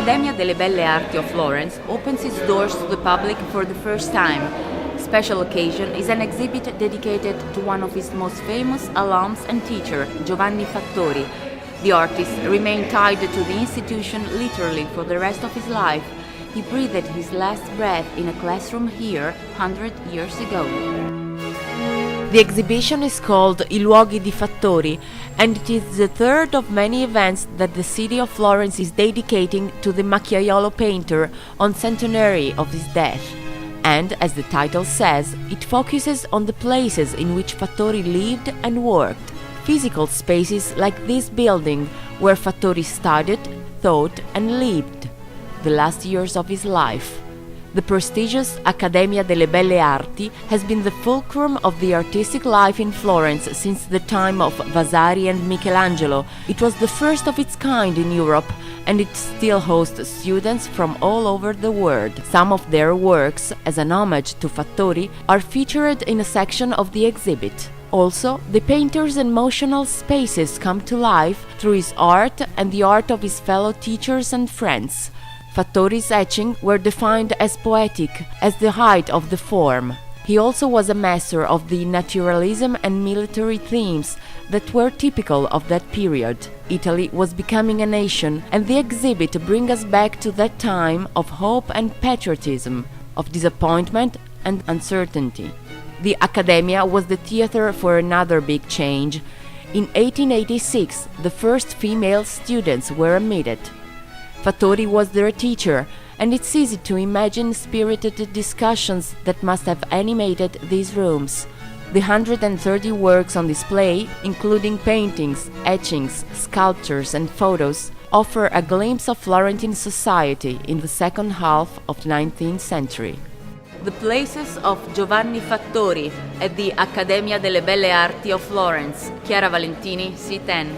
Accademia delle Belle Arti of Florence opens its doors to the public for the first time. Special occasion is an exhibit dedicated to one of its most famous alums and teacher, Giovanni Fattori. The artist remained tied to the institution literally for the rest of his life. He breathed his last breath in a classroom here 100 years ago. The exhibition is called I luoghi di Fattori, and it is the third of many events that the city of Florence is dedicating to the macchiaiolo painter on centenary of his death. And, as the title says, it focuses on the places in which Fattori lived and worked, physical spaces like this building where Fattori studied, thought and lived the last years of his life. The prestigious Accademia delle Belle Arti has been the fulcrum of the artistic life in Florence since the time of Vasari and Michelangelo. It was the first of its kind in Europe, and it still hosts students from all over the world. Some of their works, as an homage to Fattori, are featured in a section of the exhibit. Also, the painter's emotional spaces come to life through his art and the art of his fellow teachers and friends. Fattori's etchings were defined as poetic, as the height of the form. He also was a master of the naturalism and military themes that were typical of that period. Italy was becoming a nation, and the exhibit brings us back to that time of hope and patriotism, of disappointment and uncertainty. The Accademia was the theater for another big change. In 1886, the first female students were admitted. Fattori was their teacher, and it's easy to imagine spirited discussions that must have animated these rooms. The 130 works on display, including paintings, etchings, sculptures and photos, offer a glimpse of Florentine society in the second half of the 19th century. The places of Giovanni Fattori at the Accademia delle Belle Arti of Florence. Chiara Valentini, seeten.